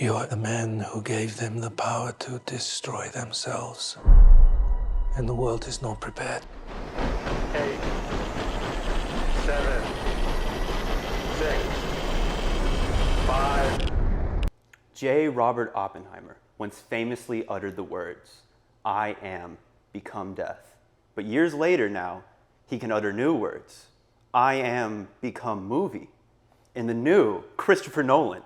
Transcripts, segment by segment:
You are the man who gave them the power to destroy themselves. And the world is not prepared. 8, 7, 6, 5. J. Robert Oppenheimer once famously uttered the words, "I am become death." But years later now, he can utter new words, "I am become movie." In the new Christopher Nolan,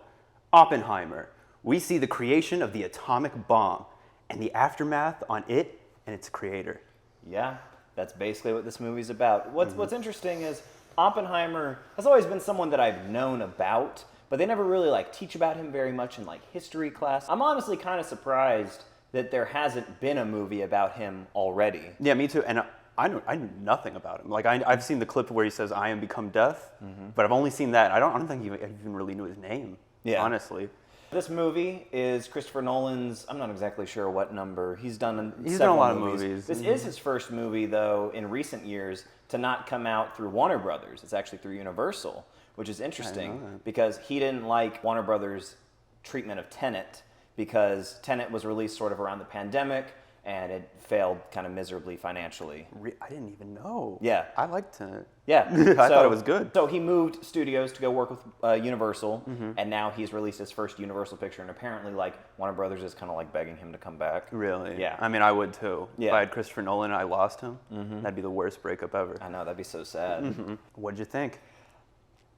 Oppenheimer, we see the creation of the atomic bomb and the aftermath on it and its creator. Yeah, that's basically what this movie's about. What's interesting is Oppenheimer has always been someone that I've known about, but they never really teach about him very much in history class. I'm honestly kind of surprised that there hasn't been a movie about him already. Yeah, me too. And I knew nothing about him. I've seen the clip where he says, "I am become death," but I've only seen that. I don't think he even really knew his name, honestly. This movie is Christopher Nolan's, I'm not exactly sure what number. He's done a lot of movies. This is his first movie, though, in recent years to not come out through Warner Brothers. It's actually through Universal, which is interesting because he didn't like Warner Brothers' treatment of Tenet, because Tenet was released sort of around the pandemic and it failed kind of miserably financially. I didn't even know. Yeah. I liked Tenet. Yeah. I thought it was good. So he moved studios to go work with Universal, and now he's released his first Universal picture, and apparently Warner Brothers is kind of begging him to come back. Really? Yeah. I mean, I would too. Yeah. If I had Christopher Nolan and I lost him, that'd be the worst breakup ever. I know, that'd be so sad. What'd you think?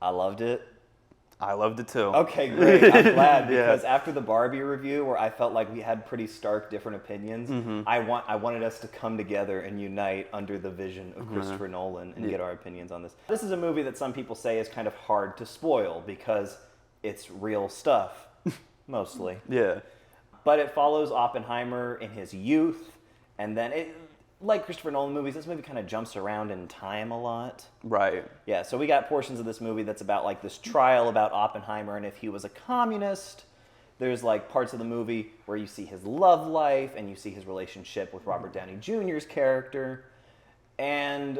I loved it. I loved it too. Okay, great. I'm glad, because after the Barbie review, where I felt like we had pretty stark different opinions, I wanted us to come together and unite under the vision of Christopher Nolan and get our opinions on this. This is a movie that some people say is kind of hard to spoil because it's real stuff, mostly. Yeah. But it follows Oppenheimer in his youth, and then like Christopher Nolan movies, this movie kind of jumps around in time a lot. Right. Yeah, so we got portions of this movie that's about this trial about Oppenheimer and if he was a communist. There's parts of the movie where you see his love life and you see his relationship with Robert Downey Jr.'s character, and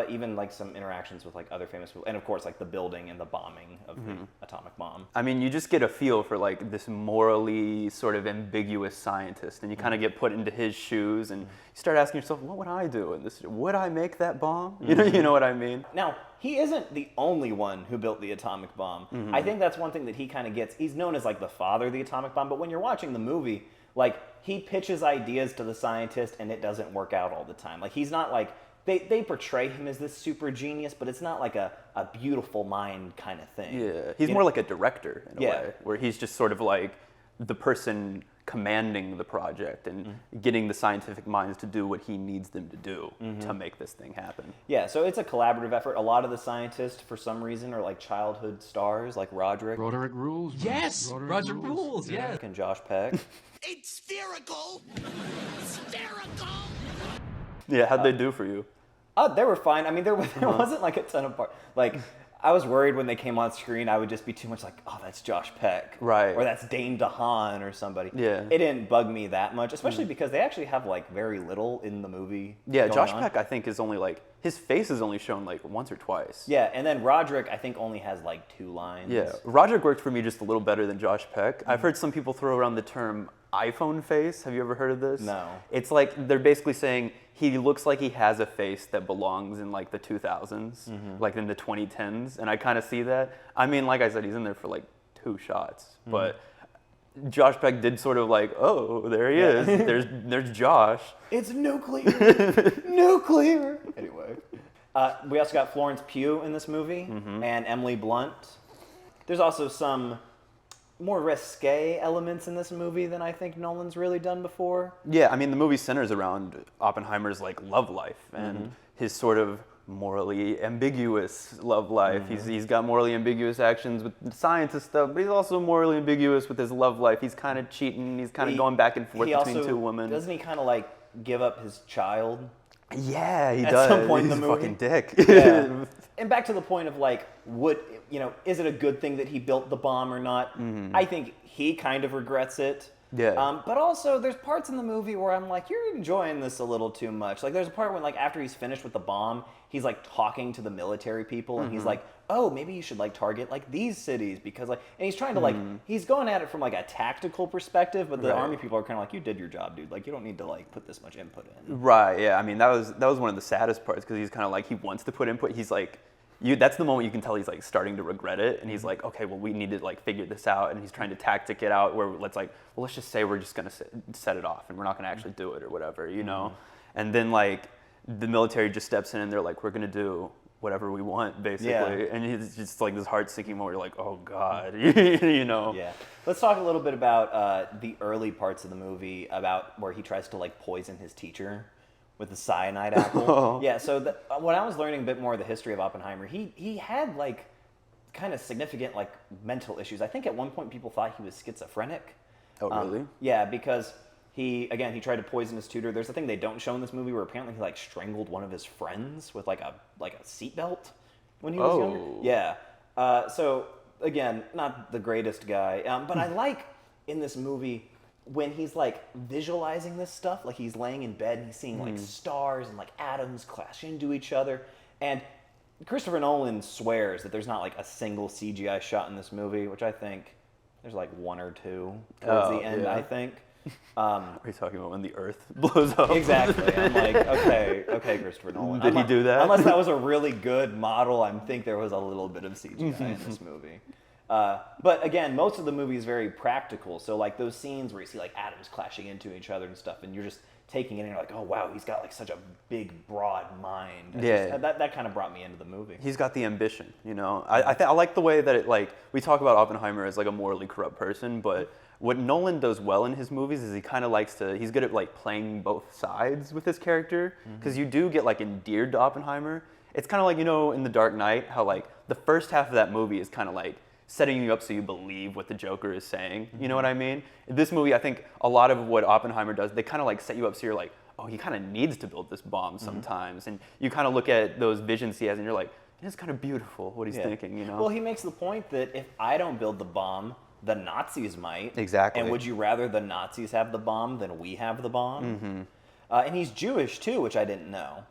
even some interactions with other famous people, and of course the building and the bombing of the atomic bomb. I mean, you just get a feel for this morally sort of ambiguous scientist, and you kind of get put into his shoes, and you start asking yourself, what would I do in this? Would I make that bomb? You know what I mean? Now, he isn't the only one who built the atomic bomb. I think that's one thing that he kind of gets. He's known as the father of the atomic bomb, but when you're watching the movie, he pitches ideas to the scientist and it doesn't work out all the time. He's not They portray him as this super genius, but it's not a beautiful mind kind of thing. Yeah, he's more like a director in a way, where he's just sort of the person commanding the project and getting the scientific minds to do what he needs them to do to make this thing happen. Yeah, so it's a collaborative effort. A lot of the scientists, for some reason, are childhood stars, like Roderick. Roderick rules. Yes, Roger rules. Yeah. And Josh Peck. It's spherical. Spherical. Yeah, how'd they do for you? They were fine. I mean, there wasn't a ton of part. I was worried when they came on screen, I would just be too much oh, that's Josh Peck. Right. Or that's Dane DeHaan or somebody. Yeah. It didn't bug me that much, especially because they actually have very little in the movie. Yeah, going Josh on. Peck, I think, is only his face is only shown once or twice. Yeah, and then Roderick, I think, only has 2 lines. Yeah, Roderick worked for me just a little better than Josh Peck. I've heard some people throw around the term iPhone face. Have you ever heard of this? No. It's they're basically saying he looks like he has a face that belongs in the 2000s, in the 2010s, and I kind of see that. I mean, like I said, he's in there for 2 shots, but Josh Peck did sort of oh, there he is. There's Josh. It's nuclear. Nuclear. Anyway. We also got Florence Pugh in this movie and Emily Blunt. There's also some more risque elements in this movie than I think Nolan's really done before. Yeah, I mean, the movie centers around Oppenheimer's love life and his sort of morally ambiguous love life. He's got morally ambiguous actions with the scientist stuff, but he's also morally ambiguous with his love life. He's kind of cheating. He's kind of going back and forth between 2 women. Doesn't he kind of give up his child? Yeah, he does. At some point in the He's a movie. fucking dick. Yeah. And back to the point of is it a good thing that he built the bomb or not? I think he kind of regrets it. Yeah. But also, there's parts in the movie where I'm you're enjoying this a little too much. There's a part when, after he's finished with the bomb, he's, talking to the military people, and he's oh, maybe you should like target like these cities because like, and he's trying to like, he's going at it from like a tactical perspective, but the army people are kind of like, you did your job, dude. Like, you don't need to like put this much input in. Right. Yeah. I mean, that was one of the saddest parts because he's kind of like he wants to put input. He's like, that's the moment you can tell he's like starting to regret it, and he's like, okay, well, we need to like figure this out, and he's trying to tactic it out where let's just say we're just gonna set it off, and we're not gonna actually do it or whatever, you know, and then like the military just steps in and they're like, we're gonna do whatever we want basically, and it's just like this heart-sinking moment. You're like, oh god, you know. Yeah. Let's talk a little bit about the early parts of the movie about where he tries to like poison his teacher with the cyanide apple. Yeah, so when I was learning a bit more of the history of Oppenheimer, he had like kind of significant like mental issues. I think at one point people thought he was schizophrenic. Oh, really? Yeah, because he tried to poison his tutor. There's a thing they don't show in this movie where apparently he like strangled one of his friends with like a seatbelt when he was younger. Yeah. So again, not the greatest guy, but I like in this movie when he's like visualizing this stuff, like he's laying in bed and he's seeing like stars and like atoms clash into each other. And Christopher Nolan swears that there's not like a single CGI shot in this movie, which I think there's like one or two towards the end, I think. Are you talking about when the Earth blows up? Exactly. I'm like, okay, Christopher Nolan. Did he do that? Unless that was a really good model, I think there was a little bit of CGI in this movie. But again, most of the movie is very practical. So like those scenes where you see like atoms clashing into each other and stuff, and you're just taking it and you're like, oh wow, he's got like such a big, broad mind. That kind of brought me into the movie. He's got the ambition, you know. I like the way that it like we talk about Oppenheimer as like a morally corrupt person, but what Nolan does well in his movies is he kind of likes to, he's good at like playing both sides with his character, because you do get like endeared to Oppenheimer. It's kind of like, you know, in The Dark Knight, how like the first half of that movie is kind of like setting you up so you believe what the Joker is saying. You know what I mean? In this movie, I think a lot of what Oppenheimer does, they kind of like set you up so you're like, oh, he kind of needs to build this bomb sometimes. And you kind of look at those visions he has and you're like, it's kind of beautiful what he's thinking, you know? Well, he makes the point that if I don't build the bomb, the Nazis might. Exactly. And would you rather the Nazis have the bomb than we have the bomb? And he's Jewish too, which I didn't know.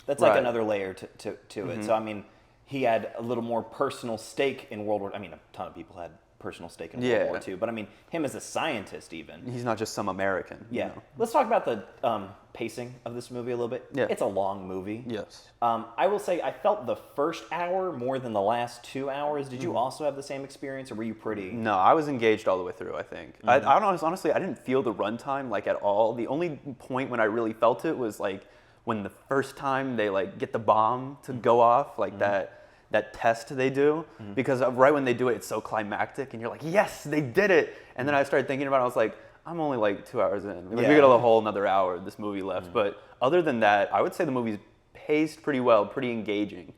That's like another layer to it. So I mean, he had a little more personal stake in World War. I mean, a ton of people had personal stake in World War II, but I mean, him as a scientist even. He's not just some American. Yeah. You know? Let's talk about the pacing of this movie a little bit. Yeah. It's a long movie. Yes. I will say I felt the first hour more than the last 2 hours. Did you also have the same experience, or were you pretty? No, I was engaged all the way through, I think. Honestly, I didn't feel the runtime like at all. The only point when I really felt it was like when the first time they like get the bomb to go off, like that test they do, because right when they do it, it's so climactic, and you're like, yes, they did it. And then I started thinking about it, I was like, I'm only like 2 hours in. We got a whole another hour of this movie left. But other than that, I would say the movie's paced pretty well, pretty engaging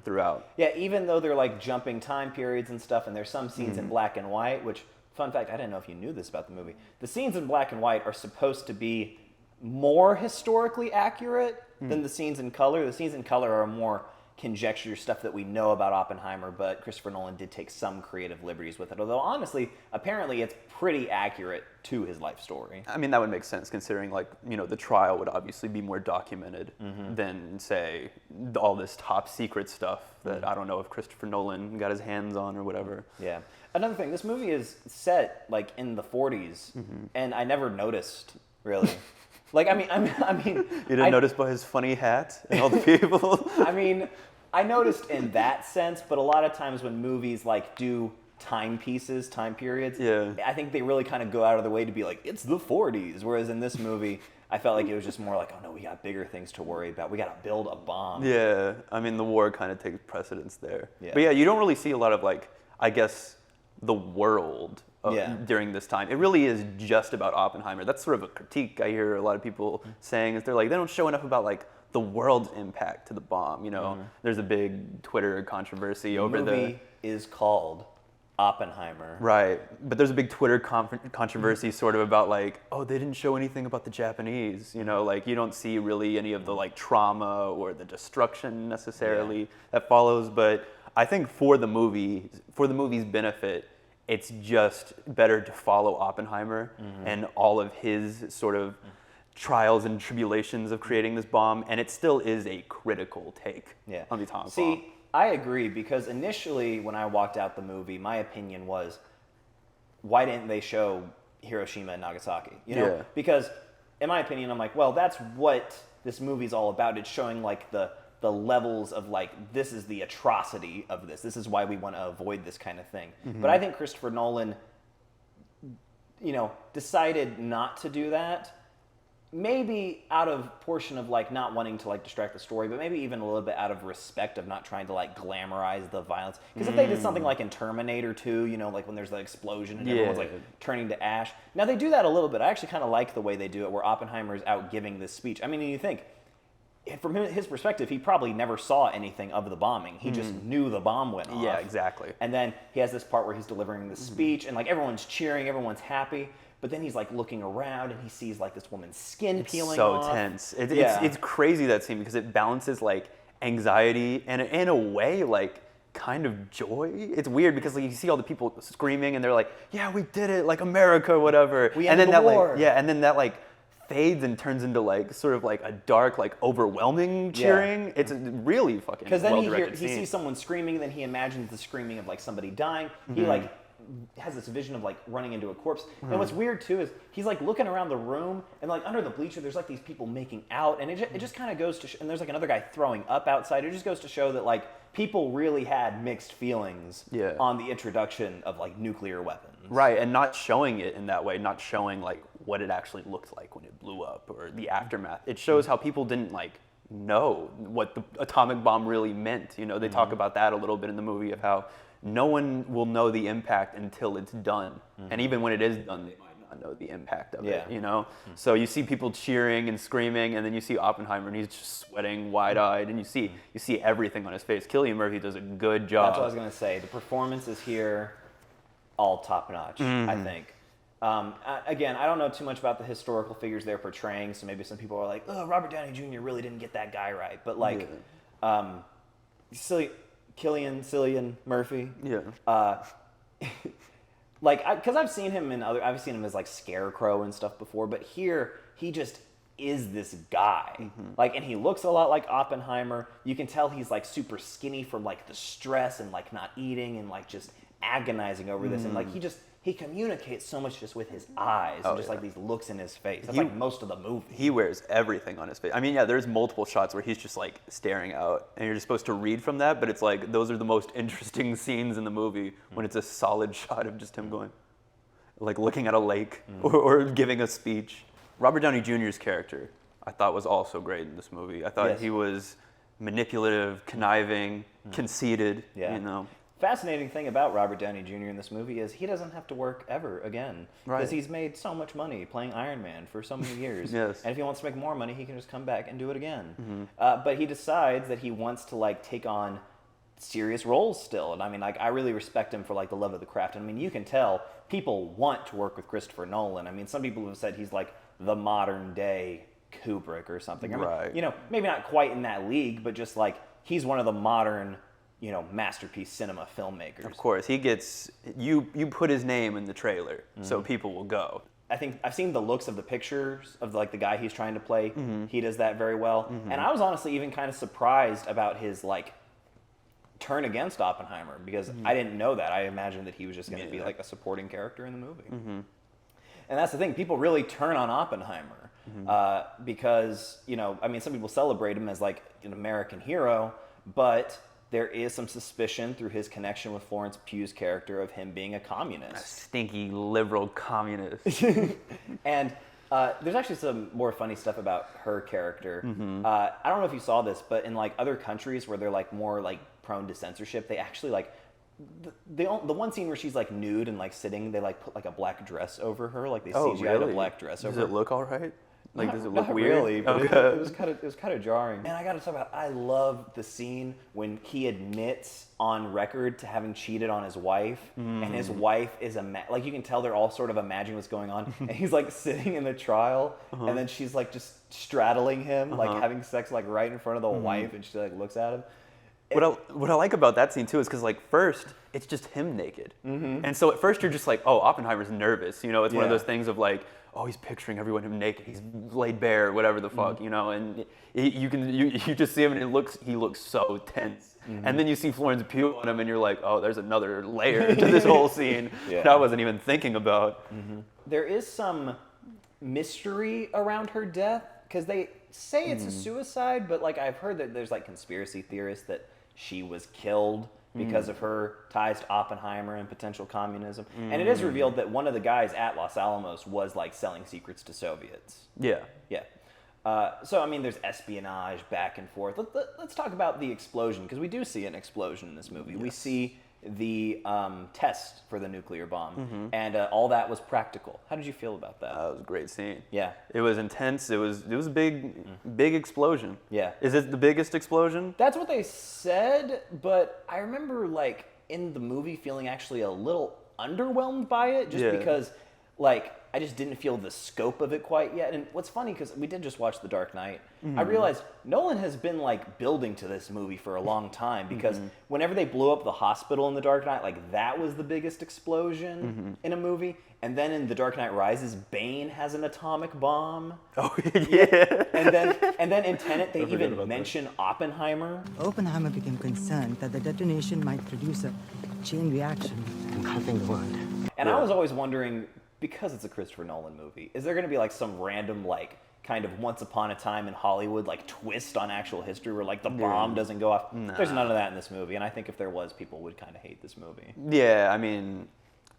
throughout. Yeah, even though they're like jumping time periods and stuff, and there's some scenes in black and white, which, fun fact, I didn't know if you knew this about the movie. The scenes in black and white are supposed to be more historically accurate than the scenes in color. The scenes in color are more conjecture stuff that we know about Oppenheimer, but Christopher Nolan did take some creative liberties with it. Although honestly, apparently it's pretty accurate to his life story. I mean, that would make sense considering, like, you know, the trial would obviously be more documented than, say, all this top secret stuff that I don't know if Christopher Nolan got his hands on or whatever. Yeah. Another thing, this movie is set like in the 40s, and I never noticed really. Like, I mean, you didn't notice by his funny hat and all the people. I mean, I noticed in that sense, but a lot of times when movies like do time periods, I think they really kind of go out of their way to be like, it's the 40s. Whereas in this movie, I felt like it was just more like, oh no, we got bigger things to worry about. We got to build a bomb. Yeah, I mean, the war kind of takes precedence there. Yeah. But yeah, you don't really see a lot of, like, I guess, the world during this time. It really is just about Oppenheimer. That's sort of a critique I hear a lot of people saying, is they're like, they don't show enough about, like, the world's impact to the bomb, you know? There's a big Twitter controversy over the movie is called Oppenheimer. Right, but there's a big Twitter controversy sort of about, like, oh, they didn't show anything about the Japanese, you know? Like, you don't see really any of the, like, trauma or the destruction necessarily that follows, but I think for the movie's benefit, it's just better to follow Oppenheimer and all of his sort of trials and tribulations of creating this bomb, and it still is a critical take on the atomic bomb. See, I agree, because initially when I walked out the movie, my opinion was, why didn't they show Hiroshima and Nagasaki? You know, Yeah. because in my opinion, I'm like, well, that's what this movie's all about. It's showing like the levels of like, this is the atrocity of this. This is why we want to avoid this kind of thing. But I think Christopher Nolan, you know, decided not to do that. Maybe out of portion of like not wanting to like distract the story, but maybe even a little bit out of respect of not trying to like glamorize the violence. Because if they did something like in Terminator 2, you know, like when there's the explosion and everyone's like turning to ash. Now they do that a little bit. I actually kind of like the way they do it, where Oppenheimer's out giving this speech. I mean, you think, from his perspective, he probably never saw anything of the bombing. He just knew the bomb went off. Yeah, exactly. And then he has this part where he's delivering the speech, and like everyone's cheering, everyone's happy. But then he's like looking around and he sees like this woman's skin peeling off. So tense. It's crazy, that scene, because it balances like anxiety and in a way like kind of joy. It's weird because like you see all the people screaming and they're like, yeah, we did it, like America, whatever. We ended the war. And then that like fades and turns into like sort of like a dark, like overwhelming cheering. Yeah. It's a really fucking because then well-directed he scene. sees someone screaming, and then he imagines the screaming of like somebody dying. He like has this vision of like running into a corpse. And what's weird too is he's like looking around the room, and like under the bleacher there's like these people making out, and it just kind of goes to and there's like another guy throwing up outside. It just goes to show that like people really had mixed feelings on the introduction of like nuclear weapons. Right, and not showing it in that way, not showing like what it actually looked like when it blew up or the aftermath. It shows how people didn't like know what the atomic bomb really meant. You know, they talk about that a little bit in the movie, of how no one will know the impact until it's done. And even when it is done, they might not know the impact of it, you know? So you see people cheering and screaming, and then you see Oppenheimer and he's just sweating wide-eyed, and you see everything on his face. Cillian Murphy does a good job. That's what I was going to say. The performances here, all top-notch, I think. Again, I don't know too much about the historical figures they're portraying, so maybe some people are like, oh, Robert Downey Jr. really didn't get that guy right. But like, Cillian Murphy. Yeah. Like, because I've seen him I've seen him as like Scarecrow and stuff before, but here he just is this guy. Like, and he looks a lot like Oppenheimer. You can tell he's like super skinny from like the stress and like not eating and like just agonizing over this, and like he communicates so much just with his eyes and just like these looks in his face. That's like most of the movie. He wears everything on his face. I mean, yeah, there's multiple shots where he's just like staring out, and you're just supposed to read from that, but it's like those are the most interesting scenes in the movie, when it's a solid shot of just him going, like looking at a lake or giving a speech. Robert Downey Jr.'s character, I thought, was also great in this movie. I thought he was manipulative, conniving, conceited, you know. Fascinating thing about Robert Downey Jr. in this movie is he doesn't have to work ever again, because he's made so much money playing Iron Man for so many years. And if he wants to make more money, he can just come back and do it again. But he decides that he wants to like take on serious roles still, and I mean, like, I really respect him for like the love of the craft. I mean, you can tell people want to work with Christopher Nolan. I mean, some people have said he's like the modern day Kubrick or something. I mean, you know, maybe not quite in that league, but just like he's one of the modern, you know, masterpiece cinema filmmakers. Of course, he gets, you put his name in the trailer, so people will go. I think I've seen the looks of the pictures of like the guy he's trying to play. He does that very well. And I was honestly even kind of surprised about his like turn against Oppenheimer, because I didn't know that. I imagined that he was just going to be like a supporting character in the movie. And that's the thing, people really turn on Oppenheimer because, you know, I mean, some people celebrate him as like an American hero, but there is some suspicion through his connection with Florence Pugh's character of him being a communist. A stinky liberal communist. And there's actually some more funny stuff about her character. I don't know if you saw this, but in like other countries where they're like more like prone to censorship, they actually like the one scene where she's like nude and like sitting, they like put like a black dress over her, like they CGI'd a black dress over her. Does it look all right? Like, does it look Not weird? really, but it was kind of jarring. And I got to talk about, I love the scene when he admits on record to having cheated on his wife, and his wife is like, you can tell they're all sort of imagining what's going on, and he's like sitting in the trial, and then she's like just straddling him, like having sex like right in front of the wife, and she like looks at him. What I like about that scene too is because like first it's just him naked, and so at first you're just like, oh, Oppenheimer's nervous, you know, it's one of those things of like, oh, he's picturing everyone him naked, he's laid bare, whatever the fuck, you know, and you just see him and he looks so tense. And then you see Florence Pugh on him and you're like, oh, there's another layer to this whole scene that I wasn't even thinking about. There is some mystery around her death, because they say it's a suicide, but like I've heard that there's like conspiracy theorists that she was killed because of her ties to Oppenheimer and potential communism. And it is revealed that one of the guys at Los Alamos was like selling secrets to Soviets. Yeah. Yeah. So, I mean, there's espionage back and forth. Let's talk about the explosion, because we do see an explosion in this movie. Yes. We see the test for the nuclear bomb, and all that was practical. How did you feel about that? That was a great scene. Yeah. It was intense. It was a big explosion. Yeah. Is it the biggest explosion? That's what they said, but I remember, like, in the movie feeling actually a little underwhelmed by it, just because, like, I just didn't feel the scope of it quite yet. And what's funny, because we did just watch The Dark Knight, I realized Nolan has been like building to this movie for a long time, because whenever they blew up the hospital in The Dark Knight, like that was the biggest explosion in a movie. And then in The Dark Knight Rises, Bane has an atomic bomb. Oh yeah. And then in Tenet, they even mention Oppenheimer. Oppenheimer became concerned that the detonation might produce a chain reaction, engulfing the world. And I was always wondering, because it's a Christopher Nolan movie, is there going to be like some random like kind of once upon a time in Hollywood like twist on actual history where like the bomb doesn't go off? Nah. There's none of that in this movie, and I think if there was, people would kind of hate this movie. Yeah, I mean,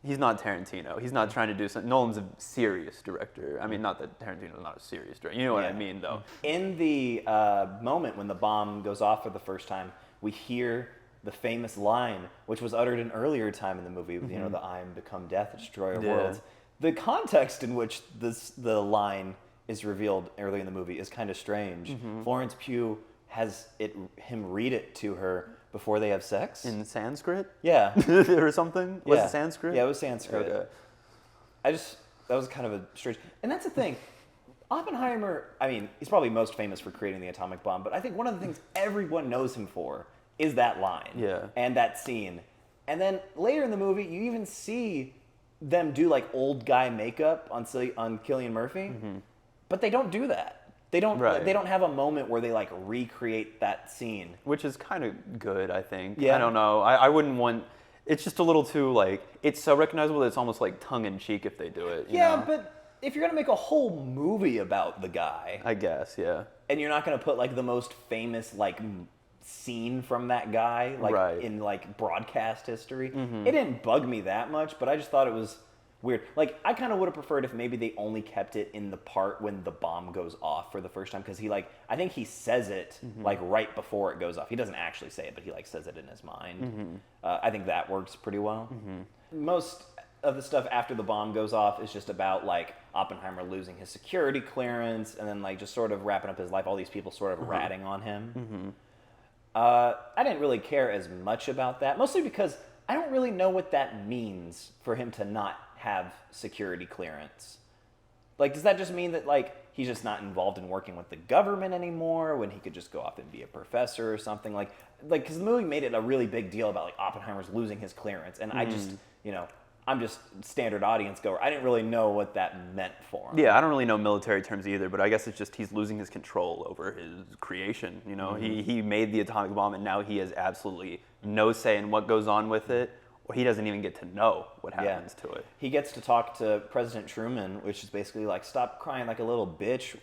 he's not Tarantino. He's not trying to do something. Nolan's a serious director. I mean, not that Tarantino's not a serious director. You know what I mean, though. In the moment when the bomb goes off for the first time, we hear the famous line, which was uttered an earlier time in the movie, you know, the I am become death, destroyer of worlds. The context in which the line is revealed early in the movie is kind of strange. Florence Pugh has him read it to her before they have sex. In Sanskrit? Yeah. Or something? Was it Sanskrit? Yeah, it was Sanskrit. Okay. That was kind of a strange... And that's the thing. Oppenheimer, I mean, he's probably most famous for creating the atomic bomb, but I think one of the things everyone knows him for is that line. Yeah. And that scene. And then later in the movie, you even see them do like old guy makeup on Cillian Murphy, but they don't do that. They don't have a moment where they like recreate that scene, which is kind of good, I think. Yeah. I don't know. I wouldn't want. It's just a little too like, it's so recognizable that it's almost like tongue in cheek if they do it. You know? But if you're gonna make a whole movie about the guy, I guess, yeah. And you're not gonna put like the most famous like scene from that guy like in like broadcast history, it didn't bug me that much, but I just thought it was weird. Like, I kind of would have preferred if maybe they only kept it in the part when the bomb goes off for the first time, because he like, I think he says it like right before it goes off. He doesn't actually say it, but he like says it in his mind. I think that works pretty well. Most of the stuff after the bomb goes off is just about like Oppenheimer losing his security clearance, and then like just sort of wrapping up his life, all these people sort of ratting on him. I didn't really care as much about that, mostly because I don't really know what that means for him to not have security clearance. Like, does that just mean that like he's just not involved in working with the government anymore, when he could just go off and be a professor or something? Like because the movie made it a really big deal about like Oppenheimer's losing his clearance, and I just, you know, I'm just standard audience goer. I didn't really know what that meant for him. Yeah, I don't really know military terms either, but I guess it's just he's losing his control over his creation. You know, he made the atomic bomb, and now he has absolutely no say in what goes on with it, or he doesn't even get to know what happens to it. He gets to talk to President Truman, which is basically like, stop crying like a little bitch,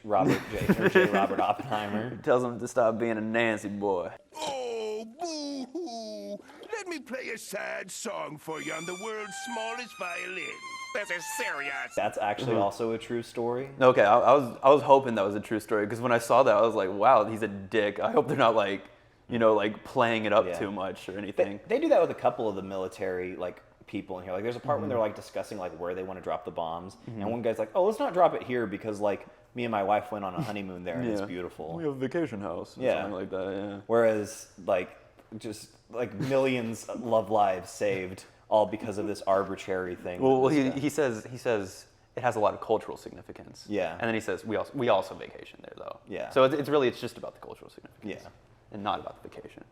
J. Robert Oppenheimer. He tells him to stop being a Nancy boy. Oh, boo-hoo. Let me play a sad song for you on the world's smallest violin. This is serious. That's actually also a true story. Okay, I was hoping that was a true story, because when I saw that, I was like, wow, he's a dick. I hope they're not like, you know, like playing it up too much or anything. They do that with a couple of the military like people in here. Like there's a part when they're like discussing like where they want to drop the bombs, and one guy's like, oh, let's not drop it here because like me and my wife went on a honeymoon there and it's beautiful. We have a vacation house or something like that, yeah. Whereas like just like millions of lives saved all because of this arbitrary thing. Well, he says it has a lot of cultural significance. Yeah. And then he says we also vacation there though. Yeah. So it's just about the cultural significance. Yeah. And not about the vacation.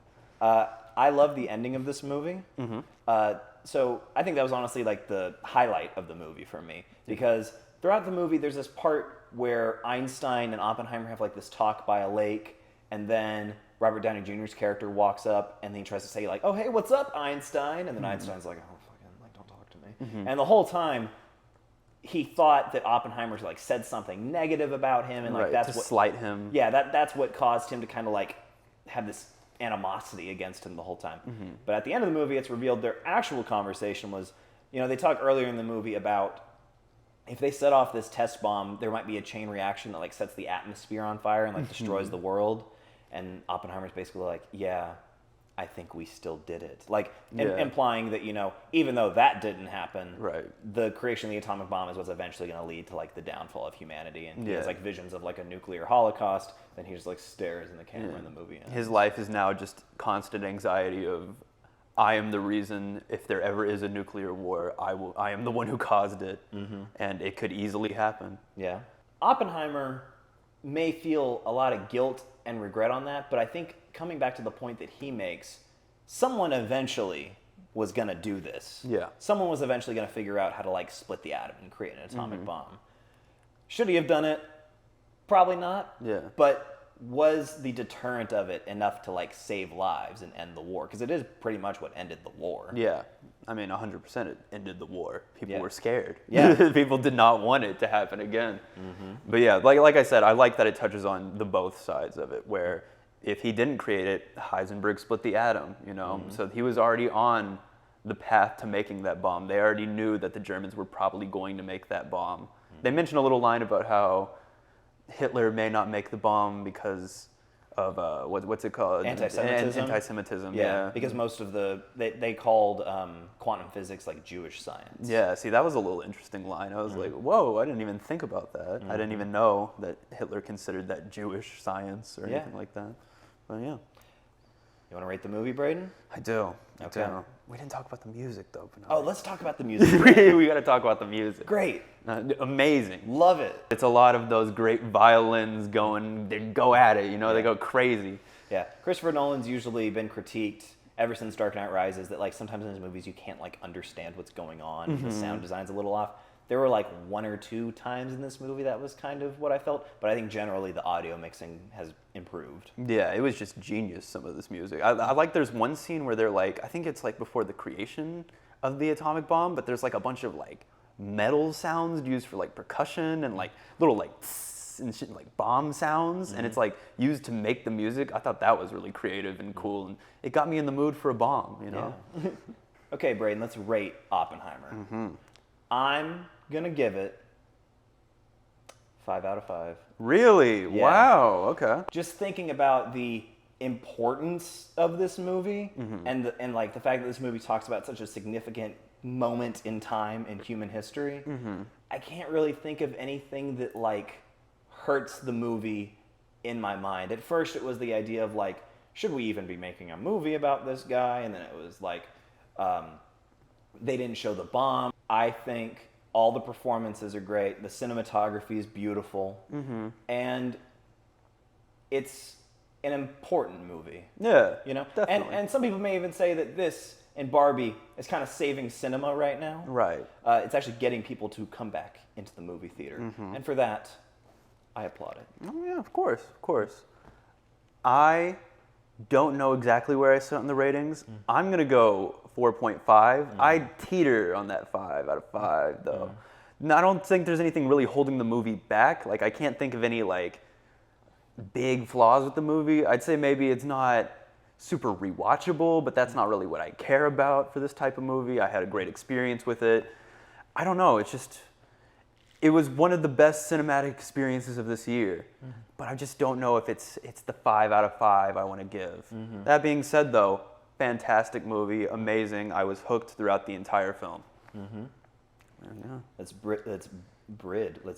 I love the ending of this movie. So I think that was honestly like the highlight of the movie for me, because throughout the movie, there's this part where Einstein and Oppenheimer have like this talk by a lake, and then Robert Downey Jr.'s character walks up and then he tries to say like, "Oh, hey, what's up, Einstein?" And then Einstein's like, "Oh, fucking, like, don't talk to me." And the whole time, he thought that Oppenheimer's like said something negative about him, and like that's to what slight him. Yeah, that's what caused him to kind of like have this animosity against him the whole time. But at the end of the movie, it's revealed their actual conversation was, they talk earlier in the movie about if they set off this test bomb, there might be a chain reaction that like sets the atmosphere on fire and like destroys the world. And Oppenheimer's basically like, yeah, I think we still did it. Like implying that, even though that didn't happen, the creation of the atomic bomb is what's eventually going to lead to like the downfall of humanity. And he has like visions of like a nuclear holocaust. Then he just like stares in the camera in the movie. And his life is now just constant anxiety of, I am the reason if there ever is a nuclear war, I am the one who caused it. And it could easily happen. Yeah. Oppenheimer may feel a lot of guilt and regret on that, but I think coming back to the point that he makes, someone eventually was going to do this. Yeah. Someone was eventually going to figure out how to like split the atom and create an atomic bomb. Should he have done it? Probably not. Yeah. But was the deterrent of it enough to like save lives and end the war? Because it is pretty much what ended the war. Yeah. I mean, 100% it ended the war. People were scared. Yeah. People did not want it to happen again. But yeah, like I said, I like that it touches on the both sides of it, where if he didn't create it, Heisenberg split the atom, So he was already on the path to making that bomb. They already knew that the Germans were probably going to make that bomb. They mentioned a little line about how Hitler may not make the bomb because of what's it called? Anti-Semitism. Anti-Semitism. Yeah, because most of they called quantum physics like Jewish science. Yeah, see, that was a little interesting line. I was like, whoa, I didn't even think about that. I didn't even know that Hitler considered that Jewish science or anything like that. But yeah. You want to rate the movie, Braden? I do. Okay. I do. We didn't talk about the music, though. Oh, let's talk about the music. We got to talk about the music. Great. Amazing. Love it. It's a lot of those great violins going, they go at it, they go crazy. Yeah. Christopher Nolan's usually been critiqued ever since Dark Knight Rises that like sometimes in his movies you can't like understand what's going on. The sound design's a little off. There were like one or two times in this movie that was kind of what I felt, but I think generally the audio mixing has improved. Yeah, it was just genius, some of this music. I like there's one scene where they're like, I think it's like before the creation of the atomic bomb, but there's like a bunch of like metal sounds used for like percussion and like little like tss and shit, like bomb sounds, and it's like used to make the music. I thought that was really creative and cool, and it got me in the mood for a bomb, Yeah. Okay, Braden, let's rate Oppenheimer. I'm gonna give it 5 out of 5. Really? Yeah. Wow, okay. Just thinking about the importance of this movie and like the fact that this movie talks about such a significant moment in time in human history, I can't really think of anything that like hurts the movie in my mind. At first it was the idea of like, should we even be making a movie about this guy? And then it was like, they didn't show the bomb. I think all the performances are great. The cinematography is beautiful. And it's an important movie. Yeah, Definitely. And some people may even say that this and Barbie is kind of saving cinema right now. Right. It's actually getting people to come back into the movie theater. And for that, I applaud it. Oh yeah, of course, of course. I don't know exactly where I sit on the ratings. I'm gonna go 4.5. I teeter on that 5 out of 5 though. I don't think there's anything really holding the movie back. Like I can't think of any like big flaws with the movie. I'd say maybe it's not super rewatchable, but that's not really what I care about for this type of movie. I had a great experience with it. I don't know, it was one of the best cinematic experiences of this year, but I just don't know if it's the 5 out of 5 I want to give. That being said, though, fantastic movie, amazing. I was hooked throughout the entire film. Yeah. Let's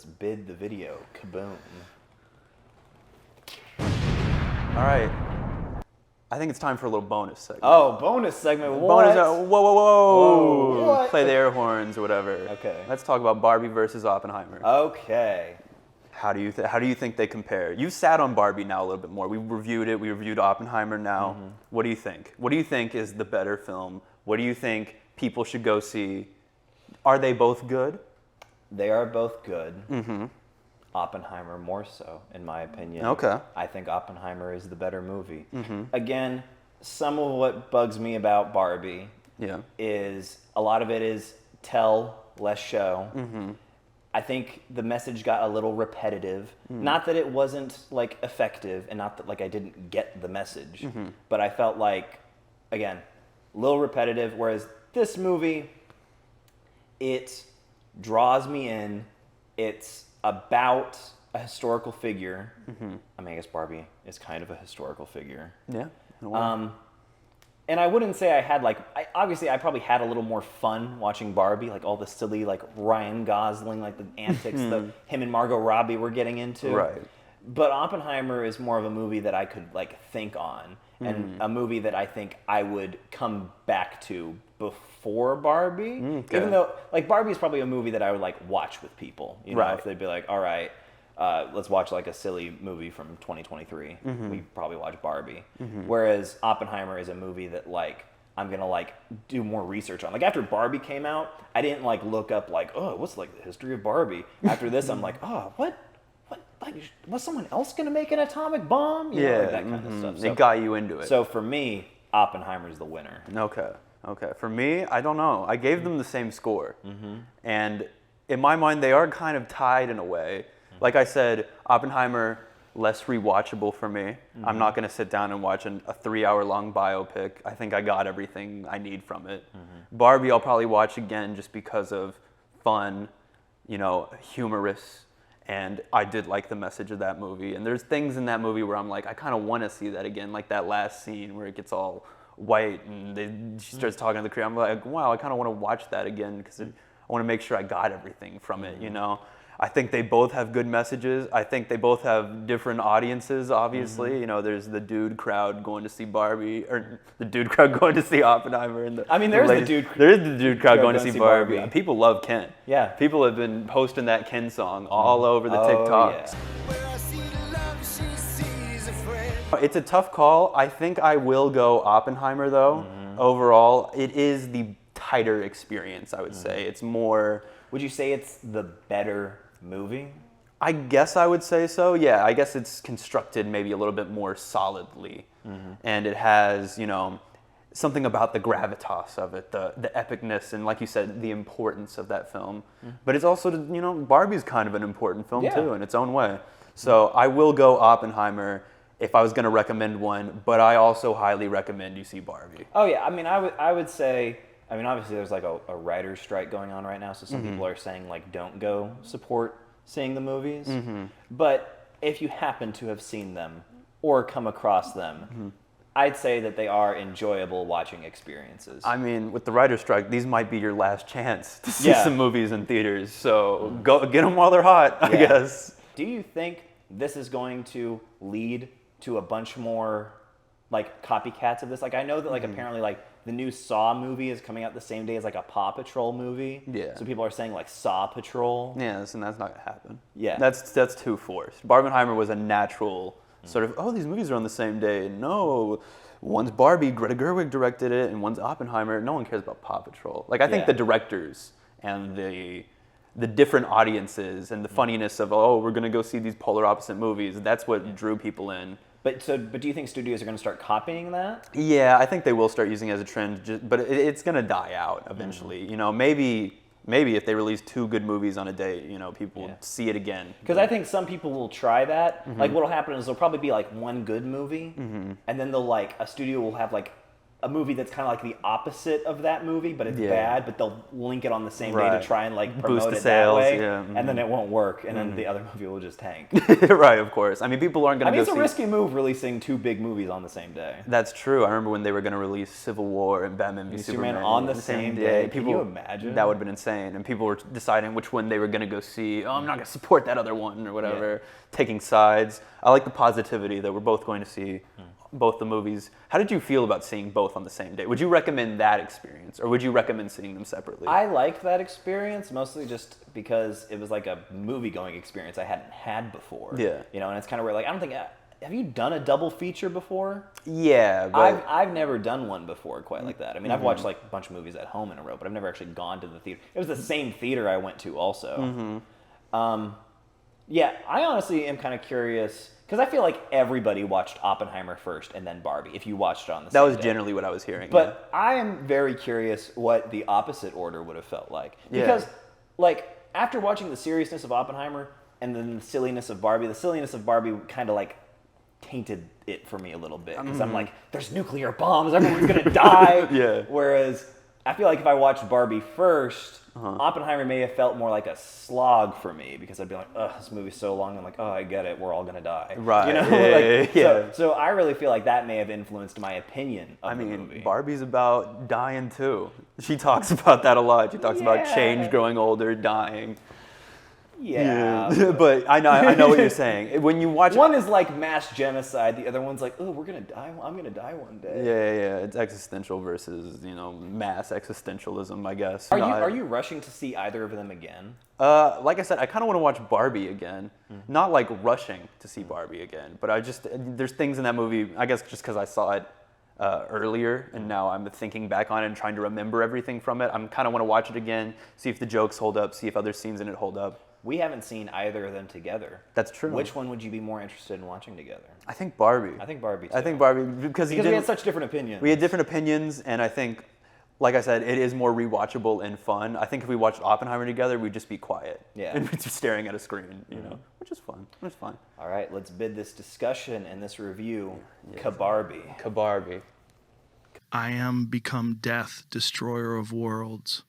bid the video. Kaboom. All right. I think it's time for a little bonus segment. Oh, bonus segment. What? Bonus, whoa. What? Play the air horns or whatever. Okay. Let's talk about Barbie versus Oppenheimer. Okay. How do you think they compare? You've sat on Barbie now a little bit more. We reviewed it. We reviewed Oppenheimer now. What do you think? What do you think is the better film? What do you think people should go see? Are they both good? They are both good. Oppenheimer more so, in my opinion. Okay. I think Oppenheimer is the better movie. Again, some of what bugs me about Barbie is a lot of it is tell, less show. I think the message got a little repetitive. Not that it wasn't like effective, and not that like I didn't get the message, but I felt like, again, a little repetitive. Whereas this movie, it draws me in. It's about a historical figure. I mean, I guess Barbie is kind of a historical figure. Yeah. And I wouldn't say I had like, obviously I probably had a little more fun watching Barbie, like all the silly like Ryan Gosling, like the antics that him and Margot Robbie were getting into. Right. But Oppenheimer is more of a movie that I could like think on, and a movie that I think I would come back to before Barbie. Okay. Even though like Barbie is probably a movie that I would like watch with people. You know, Right. if they'd be like, all right, let's watch like a silly movie from 2023. We probably watch Barbie. Whereas Oppenheimer is a movie that like I'm gonna like do more research on. Like after Barbie came out, I didn't like look up like, oh, what's like the history of Barbie. After this, I'm like, oh, what like was someone else gonna make an atomic bomb? You know, like that kind of stuff. So, It got you into it. so for me, Oppenheimer's the winner. Okay. For me, I don't know. I gave them the same score. And in my mind, they are kind of tied in a way. Like I said, Oppenheimer, less rewatchable for me. I'm not going to sit down and watch a 3-hour-long biopic. I think I got everything I need from it. Barbie, I'll probably watch again just because of fun, you know, humorous. And I did like the message of that movie. And there's things in that movie where I'm like, I kind of want to see that again. Like that last scene where it gets all white and she starts talking to the crew. I'm like, wow, I kind of want to watch that again because I want to make sure I got everything from it, you know? I think they both have good messages. I think they both have different audiences, obviously. You know, there's the dude crowd going to see Barbie, or the dude crowd going to see Oppenheimer. And there is the dude crowd going to see Barbie. Barbie. People love Ken. Yeah. People have been posting that Ken song all over the TikToks. It's a tough call. I think I will go Oppenheimer, though. Overall, it is the tighter experience, I would say. It's more... Would you say it's the better movie? I guess I would say so, yeah. I guess it's constructed maybe a little bit more solidly. And it has, you know, something about the gravitas of it, the epicness, and like you said, the importance of that film. But it's also, you know, Barbie's kind of an important film, too, in its own way. So I will go Oppenheimer if I was going to recommend one, but I also highly recommend you see Barbie. Oh, yeah. I mean, I would say... I mean, obviously, there's like a writer's strike going on right now, so some people are saying, like, don't go support seeing the movies. But if you happen to have seen them or come across them, I'd say that they are enjoyable watching experiences. I mean, with the writer's strike, these might be your last chance to see some movies in theaters. So go get them while they're hot, I guess. Do you think this is going to lead to a bunch more, like, copycats of this? Like, I know that, like, apparently, like, the new Saw movie is coming out the same day as like a Paw Patrol movie. Yeah. So people are saying like Saw Patrol. Yes, and that's not gonna happen. Yeah. That's too forced. Barbenheimer was a natural sort of, oh, these movies are on the same day. No, one's Barbie, Greta Gerwig directed it, and one's Oppenheimer. No one cares about Paw Patrol. Like I think the directors and the different audiences and the funniness of, oh, we're gonna go see these polar opposite movies. That's what drew people in. But do you think studios are going to start copying that? Yeah, I think they will start using it as a trend, but it's going to die out eventually. You know, maybe if they release 2 good movies on a day, you know, people will see it again. Because I think some people will try that. Like what'll happen is there'll probably be like one good movie, and then they'll like a studio will have like a movie that's kind of like the opposite of that movie, but it's bad, but they'll link it on the same day to try and like promote Boost the it sales, that way, and then it won't work, and then the other movie will just tank. Right, of course. I mean, people aren't going to go see... it's a risky move releasing 2 big movies on the same day. That's true. I remember when they were going to release Civil War and Batman v Superman on the same day. Can you imagine? That would have been insane. And people were deciding which one they were going to go see. Oh, I'm not going to support that other one or whatever. Taking sides. I like the positivity that we're both going to see both the movies. How did you feel about seeing both on the same day? Would you recommend that experience, or would you recommend seeing them separately? I liked that experience mostly just because it was like a movie-going experience I hadn't had before. Yeah. You know, and it's kind of weird. Like, I don't think have you done a double feature before? Yeah, but I've never done one before quite like that. I mean, I've watched like a bunch of movies at home in a row, but I've never actually gone to the theater. It was the same theater I went to also. Yeah, I honestly am kind of curious because I feel like everybody watched Oppenheimer first and then Barbie. If you watched it on the that same was day. generally what I was hearing. But I am very curious what the opposite order would have felt like. Because, like, after watching the seriousness of Oppenheimer and then the silliness of Barbie kind of, like, tainted it for me a little bit. Because I'm like, there's nuclear bombs, everyone's going to die. Yeah. Whereas I feel like if I watched Barbie first, Oppenheimer may have felt more like a slog for me because I'd be like, ugh, this movie's so long. I'm like, oh, I get it. We're all going to die. Right. You know? Yeah. So I really feel like that may have influenced my opinion of the movie. Barbie's about dying too. She talks about that a lot. She talks about change, growing older, dying. Yeah. But I know what you're saying. When you watch one is like mass genocide, the other one's like, oh, we're gonna die. I'm gonna die one day. Yeah. It's existential versus mass existentialism, I guess. Are you rushing to see either of them again? Like I said, I kind of want to watch Barbie again. Not like rushing to see Barbie again, but there's things in that movie. I guess just because I saw it earlier, and now I'm thinking back on it and trying to remember everything from it. I'm kind of want to watch it again, see if the jokes hold up, see if other scenes in it hold up. We haven't seen either of them together. That's true. Which one would you be more interested in watching together? I think Barbie. I think Barbie, too. I think Barbie because we had such different opinions. We had different opinions, and I think, like I said, it is more rewatchable and fun. I think if we watched Oppenheimer together, we'd just be quiet. Yeah. And we'd just staring at a screen, which is fun. It's fun. All right, let's bid this discussion and this review Ka-Barbie. Ka-Barbie. I am become death, destroyer of worlds.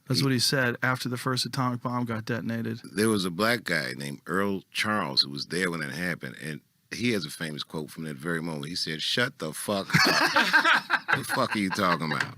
That's what he said after the first atomic bomb got detonated. There was a black guy named Earl Charles who was there when it happened, and he has a famous quote from that very moment. He said, "Shut the fuck up." What the fuck are you talking about?